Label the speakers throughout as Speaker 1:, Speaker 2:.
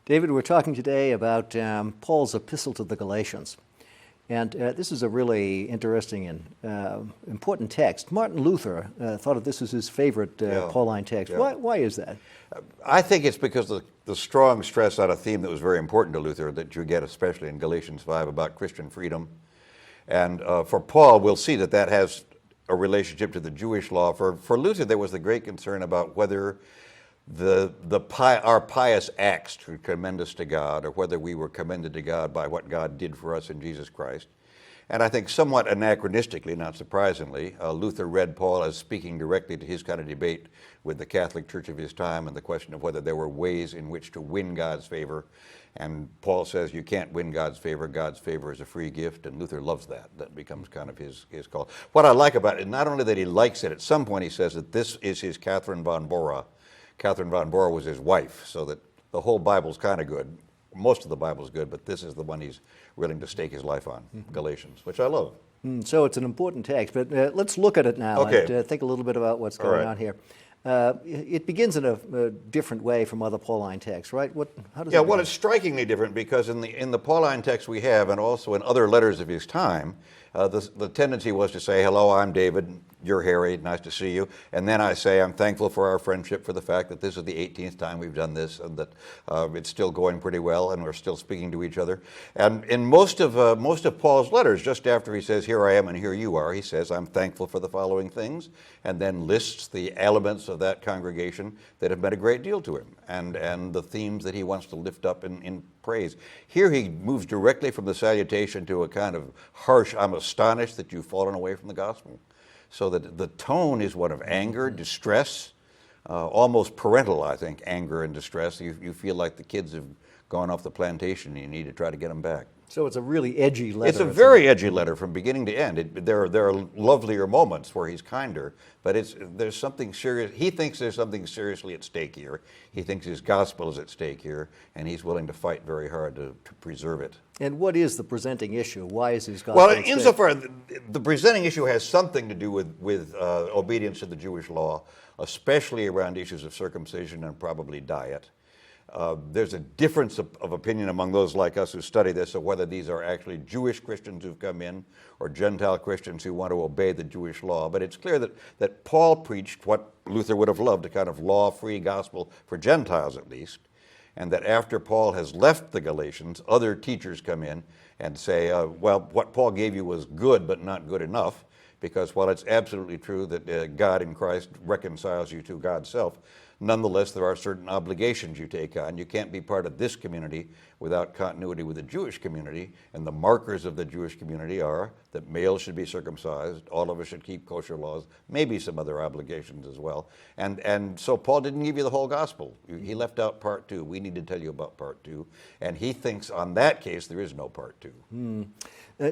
Speaker 1: David, we're talking today about Paul's epistle to the Galatians. And this is a really interesting and important text. Martin Luther thought of this as his favorite Pauline text.
Speaker 2: Yeah.
Speaker 1: Why is that?
Speaker 2: I think it's because of the strong stress on a theme that was very important to Luther that you get especially in Galatians 5 about Christian freedom. And for Paul, we'll see that that has a relationship to the Jewish law. For Luther, there was the great concern about whether our pious acts could commend us to God, or whether we were commended to God by what God did for us in Jesus Christ. And I think somewhat anachronistically, not surprisingly, Luther read Paul as speaking directly to his kind of debate with the Catholic Church of his time and the question of whether there were ways in which to win God's favor. And Paul says you can't win God's favor is a free gift, and Luther loves that. That becomes kind of his call. What I like about it, not only that he likes it, at some point he says that this is his Catherine von Bora. Catherine von Bora was his wife, so that the whole Bible's kind of good. Most of the Bible's good, but this is the one he's willing to stake his life on, Galatians, which I love.
Speaker 1: So it's an important text, but let's look at it now and think a little bit about what's going on here. It begins in a different way from other Pauline texts, right? How does it begin?
Speaker 2: It's strikingly different because in the Pauline text we have, and also in other letters of his time, the tendency was to say, hello, I'm David, you're Harry, nice to see you. And then I say, I'm thankful for our friendship, for the fact that this is the 18th time we've done this, and that it's still going pretty well, and we're still speaking to each other. And in most of Paul's letters, just after he says, here I am and here you are, he says, I'm thankful for the following things, and then lists the elements of that congregation that have meant a great deal to him, and the themes that he wants to lift up in praise. Here he moves directly from the salutation to a kind of harsh, I'm astonished that you've fallen away from the gospel. So that the tone is one of anger, distress, almost parental, I think, anger and distress. You feel like the kids have gone off the plantation and you need to try to get them back.
Speaker 1: So it's a really edgy letter.
Speaker 2: It's a very edgy letter from beginning to end. There are lovelier moments where he's kinder, but there's something serious. He thinks there's something seriously at stake here. He thinks his gospel is at stake here, and he's willing to fight very hard to preserve it.
Speaker 1: And what is the presenting issue? Why is his gospel
Speaker 2: Well,
Speaker 1: at stake?
Speaker 2: insofar the presenting issue has something to do with obedience to the Jewish law, especially around issues of circumcision and probably diet. There's a difference of opinion among those like us who study this of whether these are actually Jewish Christians who've come in or Gentile Christians who want to obey the Jewish law. But it's clear that Paul preached what Luther would have loved, a kind of law-free gospel for Gentiles at least, and that after Paul has left the Galatians, other teachers come in and say, well, what Paul gave you was good but not good enough, because while it's absolutely true that God in Christ reconciles you to God's self, nonetheless, there are certain obligations you take on. You can't be part of this community without continuity with the Jewish community, and the markers of the Jewish community are that males should be circumcised, all of us should keep kosher laws, maybe some other obligations as well. And so Paul didn't give you the whole gospel. He left out part 2. We need to tell you about part 2. And he thinks on that case there is no part 2.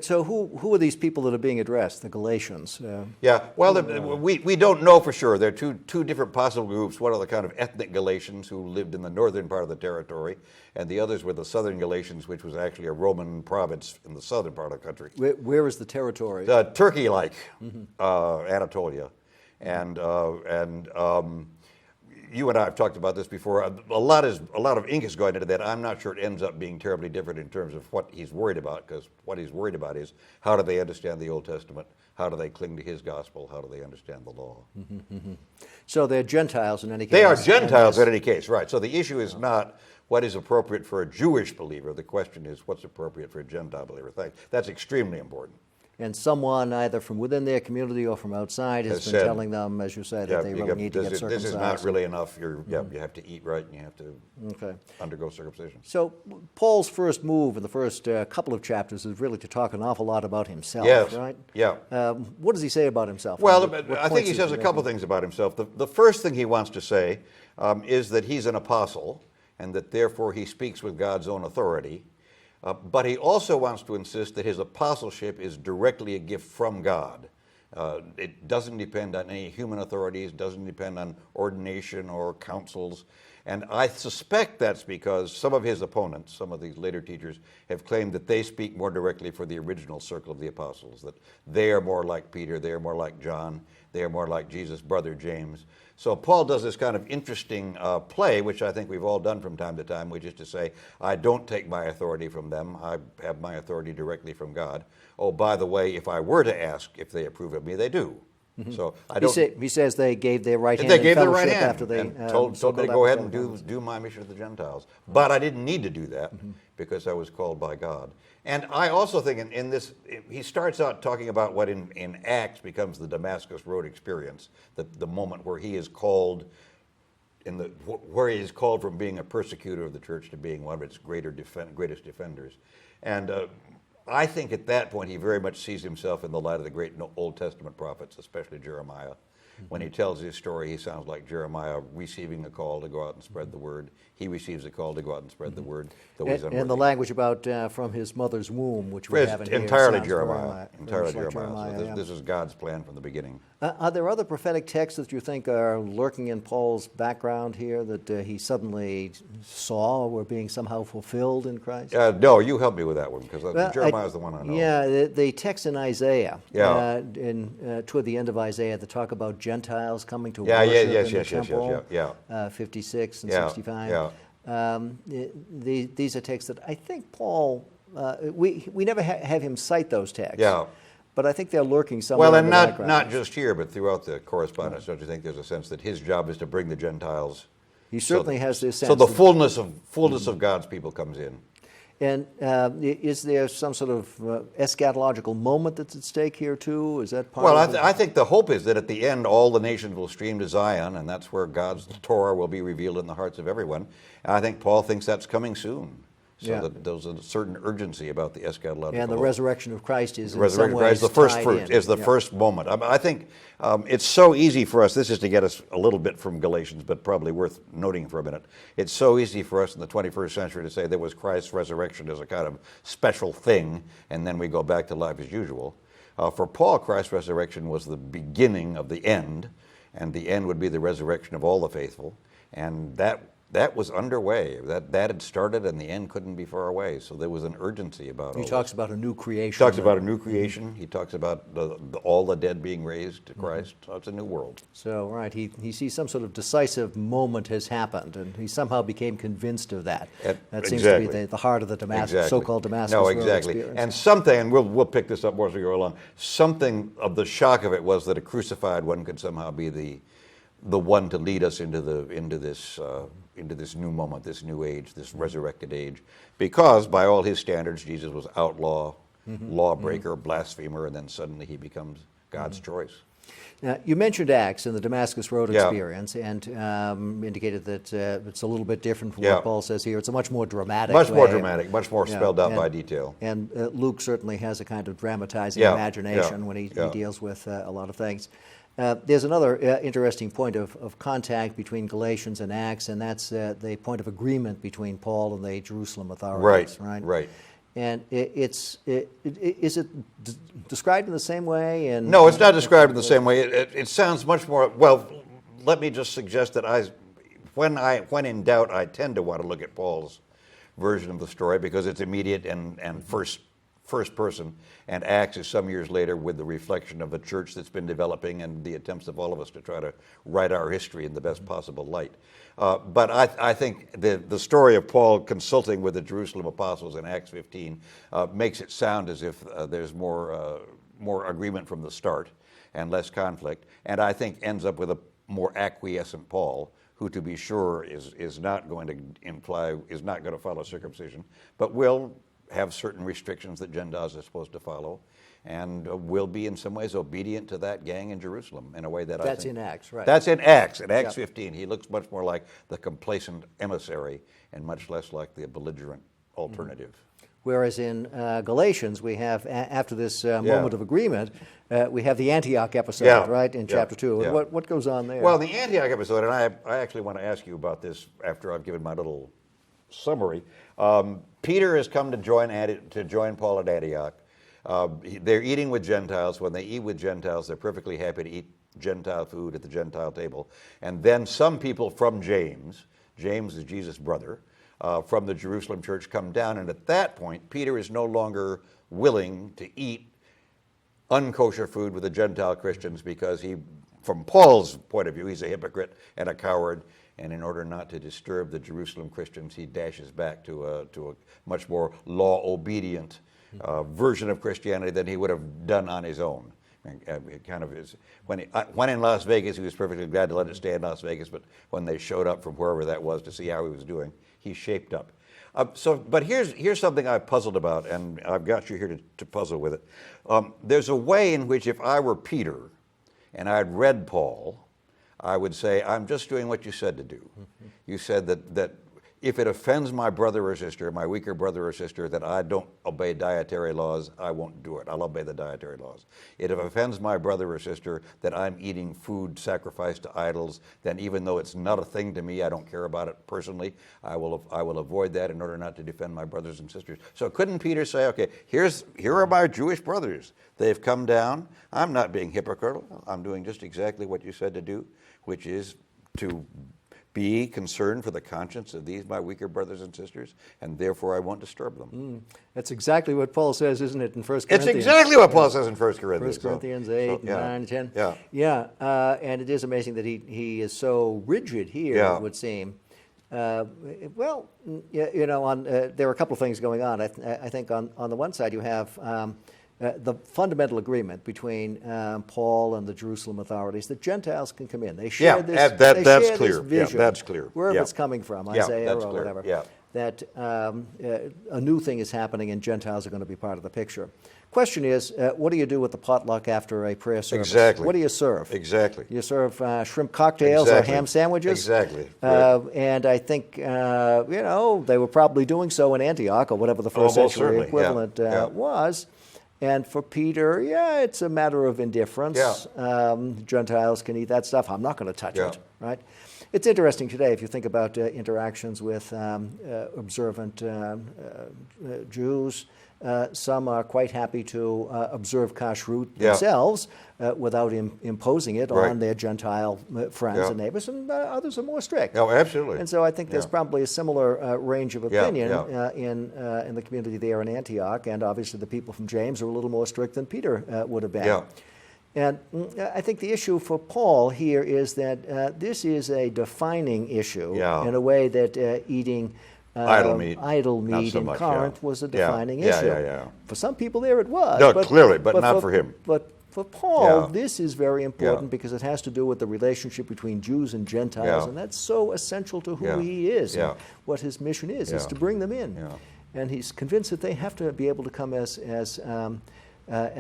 Speaker 1: So who are these people that are being addressed, the Galatians?
Speaker 2: We don't know for sure. There are two different possible groups. One are the kind of ethnic Galatians who lived in the northern part of the territory, and the others were the southern Galatians, which was actually a Roman province in the southern part of the country.
Speaker 1: Where is the territory?
Speaker 2: Turkey-like, Anatolia. And you and I have talked about this before. A lot of ink is going into that. I'm not sure it ends up being terribly different in terms of what he's worried about, because what he's worried about is how do they understand the Old Testament? How do they cling to his gospel? How do they understand the law?
Speaker 1: So they're Gentiles in any case.
Speaker 2: They are Gentiles in any case, right. So the issue is not what is appropriate for a Jewish believer. The question is what's appropriate for a Gentile believer. That's extremely important.
Speaker 1: And someone either from within their community or from outside has been telling them, as you said, that they really need to get circumcised.
Speaker 2: This is not really enough. You have to eat right and you have to undergo circumcision.
Speaker 1: So Paul's first move in the first couple of chapters is really to talk an awful lot about himself, right?
Speaker 2: Yeah.
Speaker 1: What does he say about himself?
Speaker 2: Well, I think he says a couple things about himself. The first thing he wants to say is that he's an apostle and that therefore he speaks with God's own authority. But he also wants to insist that his apostleship is directly a gift from God. It doesn't depend on any human authorities, doesn't depend on ordination or councils. And I suspect that's because some of his opponents, some of these later teachers, have claimed that they speak more directly for the original circle of the apostles, that they are more like Peter, they are more like John, they are more like Jesus' brother James. So Paul does this kind of interesting play, which I think we've all done from time to time, which is to say, I don't take my authority from them, I have my authority directly from God. Oh, by the way, if I were to ask if they approve of me, they do. So I don't.
Speaker 1: He says they gave their right hand
Speaker 2: They
Speaker 1: in
Speaker 2: gave their right
Speaker 1: fellowship
Speaker 2: hand
Speaker 1: after they
Speaker 2: and told me to go ahead and do my mission to the Gentiles. But I didn't need to do that because I was called by God. And I also think in this, he starts out talking about what in Acts becomes the Damascus Road experience, the moment where he is called where he is called from being a persecutor of the church to being one of its greatest defenders. And I think at that point he very much sees himself in the light of the great Old Testament prophets, especially Jeremiah. When he tells his story, he sounds like Jeremiah receiving a call to go out and spread the word. He receives a call to go out and spread the word.
Speaker 1: And the language about from his mother's womb, which we have in here,
Speaker 2: entirely
Speaker 1: sounds
Speaker 2: Jeremiah. Entirely
Speaker 1: like
Speaker 2: Jeremiah. So
Speaker 1: yeah.
Speaker 2: this is God's plan from the beginning.
Speaker 1: Are there other prophetic texts that you think are lurking in Paul's background here that he suddenly saw were being somehow fulfilled in Christ?
Speaker 2: No, you help me with that one because Jeremiah is the one I know.
Speaker 1: Yeah, the text in Isaiah,
Speaker 2: Yeah.
Speaker 1: Toward the end of Isaiah, the talk about Gentiles coming to
Speaker 2: Yeah,
Speaker 1: worship
Speaker 2: yes,
Speaker 1: in the
Speaker 2: yes,
Speaker 1: temple,
Speaker 2: yeah.
Speaker 1: 56 and
Speaker 2: Yeah,
Speaker 1: 65.
Speaker 2: yeah.
Speaker 1: These are texts that I think Paul, we never have him cite those texts.
Speaker 2: Yeah.
Speaker 1: But I think they're lurking somewhere
Speaker 2: Well,
Speaker 1: in
Speaker 2: and
Speaker 1: the background.
Speaker 2: not just here, but throughout the correspondence, don't you think there's a sense that his job is to bring the Gentiles?
Speaker 1: He certainly has this sense.
Speaker 2: So the fullness of God's people comes in.
Speaker 1: And is there some sort of eschatological moment that's at stake here too? Is that part
Speaker 2: Well,
Speaker 1: of it?
Speaker 2: I think the hope is that at the end, all the nations will stream to Zion, and that's where God's Torah will be revealed in the hearts of everyone. And I think Paul thinks that's coming soon. So that there's a certain urgency about the eschatological.
Speaker 1: And the
Speaker 2: hope.
Speaker 1: resurrection of Christ is
Speaker 2: The
Speaker 1: in
Speaker 2: resurrection
Speaker 1: some
Speaker 2: of Christ,
Speaker 1: ways
Speaker 2: the first
Speaker 1: tied
Speaker 2: fruit,
Speaker 1: in.
Speaker 2: is the first moment. I think it's so easy for us, this is to get us a little bit from Galatians, but probably worth noting for a minute. It's so easy for us in the 21st century to say there was Christ's resurrection as a kind of special thing, and then we go back to life as usual. For Paul, Christ's resurrection was the beginning of the end, and the end would be the resurrection of all the faithful, and that was underway. That had started, and the end couldn't be far away. So there was an urgency about it.
Speaker 1: He talks about a new creation.
Speaker 2: He talks about a new creation. He talks about all the dead being raised to Christ. So it's a new world.
Speaker 1: So, right, he sees some sort of decisive moment has happened, and he somehow became convinced of that. That seems to be the heart of the so-called Damascus Road experience.
Speaker 2: And something, and we'll pick this up more as we go along, something of the shock of it was that a crucified one could somehow be the one to lead us into this new moment, this new age, this resurrected age, because by all his standards, Jesus was outlaw, lawbreaker, blasphemer, and then suddenly he becomes God's choice.
Speaker 1: Now, you mentioned Acts and the Damascus Road experience, and indicated that it's a little bit different from what Paul says here. It's a much more dramatic
Speaker 2: much more spelled out by detail.
Speaker 1: And Luke certainly has a kind of dramatizing imagination when he deals with a lot of things. There's another interesting point of contact between Galatians and Acts, and that's the point of agreement between Paul and the Jerusalem authorities. Right. And is it described in the same way? And
Speaker 2: no, it's not described in the same way. It sounds much more. Well, let me just suggest that when in doubt, I tend to want to look at Paul's version of the story because it's immediate and first person, and Acts is some years later with the reflection of a church that's been developing and the attempts of all of us to try to write our history in the best possible light. But I think the story of Paul consulting with the Jerusalem apostles in Acts 15 makes it sound as if there's more agreement from the start and less conflict, and I think ends up with a more acquiescent Paul, who, to be sure, is not going to follow circumcision, but will have certain restrictions that Gentiles are supposed to follow, and will be in some ways obedient to that gang in Jerusalem in a way that
Speaker 1: that's in Acts, right?
Speaker 2: That's in Acts. In Acts 15, he looks much more like the complacent emissary and much less like the belligerent alternative.
Speaker 1: Whereas in Galatians, we have, after this moment of agreement, we have the Antioch episode, right, in chapter 2. And what goes on there?
Speaker 2: Well, the Antioch episode, and I actually want to ask you about this after I've given my little summary. Peter has come to join Paul at Antioch. They're eating with Gentiles. When they eat with Gentiles, they're perfectly happy to eat Gentile food at the Gentile table. And then some people from James, James is Jesus' brother, from the Jerusalem church come down. And at that point, Peter is no longer willing to eat unkosher food with the Gentile Christians because he, from Paul's point of view, he's a hypocrite and a coward. And in order not to disturb the Jerusalem Christians, he dashes back to a much more law-obedient version of Christianity than he would have done on his own. It kind of is. When in Las Vegas, he was perfectly glad to let it stay in Las Vegas, but when they showed up from wherever that was to see how he was doing, he shaped up. But here's something I've puzzled about, and I've got you here to puzzle with it. There's a way in which if I were Peter and I'd read Paul, I would say, I'm just doing what you said to do. Mm-hmm. You said that if it offends my brother or sister, my weaker brother or sister, that I don't obey dietary laws, I won't do it. I'll obey the dietary laws. If it offends my brother or sister that I'm eating food sacrificed to idols, then even though it's not a thing to me, I don't care about it personally, I will avoid that in order not to defend my brothers and sisters. So couldn't Peter say, okay, here are my Jewish brothers. They've come down. I'm not being hypocritical. I'm doing just exactly what you said to do, which is to be concerned for the conscience of these, my weaker brothers and sisters, and therefore I won't disturb them.
Speaker 1: That's exactly what Paul says, isn't it, in 1 Corinthians?
Speaker 2: It's exactly what Paul says in 1 Corinthians.
Speaker 1: 1 Corinthians 8, 9, 10.
Speaker 2: Yeah.
Speaker 1: Yeah, and it is amazing that he is so rigid here, it would seem. Well, you know, there are a couple of things going on. I think on the one side you have the fundamental agreement between Paul and the Jerusalem authorities that Gentiles can come in. They share this.
Speaker 2: That's clear.
Speaker 1: This vision,
Speaker 2: that's clear.
Speaker 1: Wherever it's coming from, Isaiah or whatever.
Speaker 2: Yeah.
Speaker 1: That a new thing is happening and Gentiles are going to be part of the picture. Question is, what do you do with the potluck after a prayer service?
Speaker 2: Exactly.
Speaker 1: What do you serve?
Speaker 2: Exactly.
Speaker 1: You serve shrimp cocktails or ham sandwiches?
Speaker 2: Exactly. Right.
Speaker 1: And I think, you know, they were probably doing so in Antioch or whatever the first century equivalent was. And for Peter, it's a matter of indifference. Gentiles can eat that stuff. I'm not going to touch it, right? It's interesting today if you think about interactions with observant Jews. Some are quite happy to observe kashrut themselves without imposing it on their Gentile friends and neighbors, and others are more strict.
Speaker 2: Oh, absolutely.
Speaker 1: And so I think there's probably a similar range of opinion in the community there in Antioch, and obviously the people from James are a little more strict than Peter would have been.
Speaker 2: Yeah.
Speaker 1: And I think the issue for Paul here is that this is a defining issue in a way that eating idle meat
Speaker 2: so
Speaker 1: in
Speaker 2: much,
Speaker 1: Corinth was a defining issue.
Speaker 2: Yeah.
Speaker 1: For some people there it was.
Speaker 2: No, clearly, but not for him.
Speaker 1: But for Paul, this is very important because it has to do with the relationship between Jews and Gentiles, and that's so essential to who he is and what his mission is to bring them in. Yeah. And he's convinced that they have to be able to come as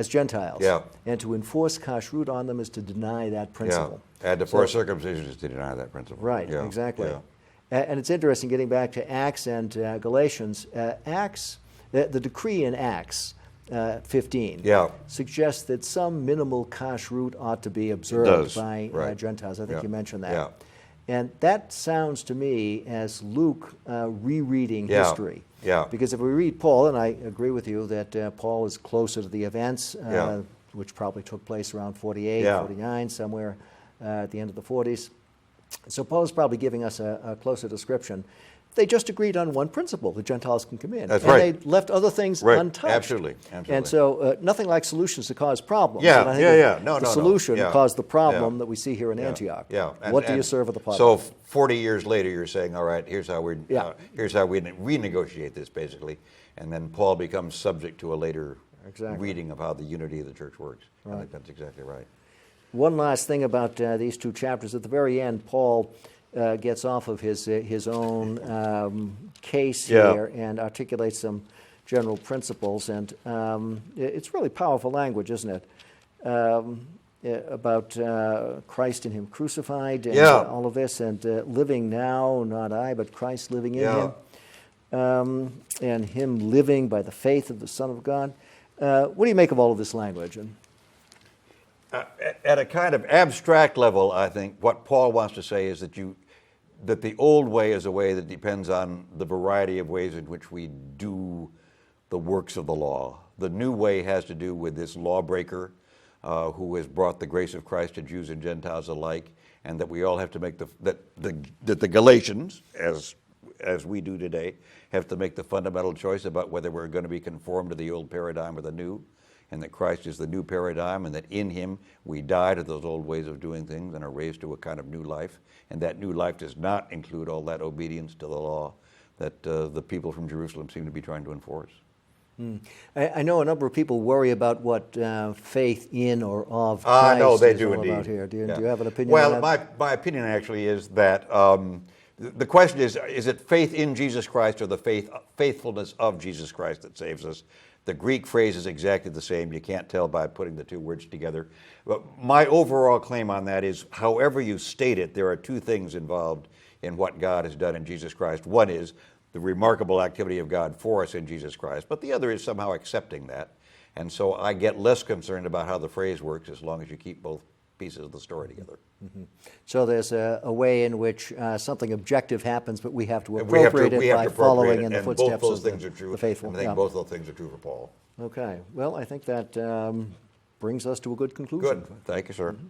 Speaker 1: Gentiles. Yeah. And to enforce kashrut on them is to deny that principle.
Speaker 2: And to force circumcision is to deny that principle.
Speaker 1: Right, exactly. Yeah. And it's interesting, getting back to Acts and Galatians, the decree in Acts 15 suggests that some minimal kashrut ought to be observed by Gentiles. I think you mentioned that. Yeah. And that sounds to me as Luke rereading history. Yeah. Because if we read Paul, and I agree with you that Paul is closer to the events, which probably took place around 48, 49, somewhere at the end of the 40s. So Paul is probably giving us a closer description. They just agreed on one principle: the Gentiles can come in.
Speaker 2: That's
Speaker 1: and they left other things untouched.
Speaker 2: Absolutely.
Speaker 1: And so nothing like solutions to cause problems.
Speaker 2: Yeah,
Speaker 1: and I think
Speaker 2: No,
Speaker 1: the solution caused the problem that we see here in Antioch.
Speaker 2: Yeah.
Speaker 1: What do you serve at the pot?
Speaker 2: So 40 years later, you're saying, all right, here's how we renegotiate this, basically. And then Paul becomes subject to a later reading of how the unity of the church works. Right. I think that's exactly right.
Speaker 1: One last thing about these two chapters. At the very end, Paul gets off of his own case here and articulates some general principles. And it's really powerful language, isn't it? About Christ and Him crucified and all of this, and living now, not I, but Christ living in Him. And Him living by the faith of the Son of God. What do you make of all of this language?
Speaker 2: At a kind of abstract level, I think what Paul wants to say is that the old way is a way that depends on the variety of ways in which we do the works of the law. The new way has to do with this lawbreaker who has brought the grace of Christ to Jews and Gentiles alike, and that we all have to make that the Galatians, as we do today, have to make the fundamental choice about whether we're going to be conformed to the old paradigm or the new, and that Christ is the new paradigm, and that in him we die to those old ways of doing things and are raised to a kind of new life, and that new life does not include all that obedience to the law that the people from Jerusalem seem to be trying to enforce.
Speaker 1: I know a number of people worry about what faith in or of Christ
Speaker 2: no, they
Speaker 1: is
Speaker 2: do
Speaker 1: all
Speaker 2: indeed.
Speaker 1: about here. Do you have an opinion
Speaker 2: Well,
Speaker 1: on that?
Speaker 2: my opinion actually is that the question is it faith in Jesus Christ or the faithfulness of Jesus Christ that saves us? The Greek phrase is exactly the same. You can't tell by putting the two words together. But my overall claim on that is, however you state it, there are two things involved in what God has done in Jesus Christ. One is the remarkable activity of God for us in Jesus Christ, but the other is somehow accepting that. And so I get less concerned about how the phrase works as long as you keep both pieces of the story together.
Speaker 1: Mm-hmm. So there's a way in which something objective happens, but we have to appropriate it by following in the footsteps of the faithful.
Speaker 2: And I think both those things are true for Paul.
Speaker 1: Okay. Well, I think that brings us to a good conclusion.
Speaker 2: Good. Thank you, sir. Mm-hmm.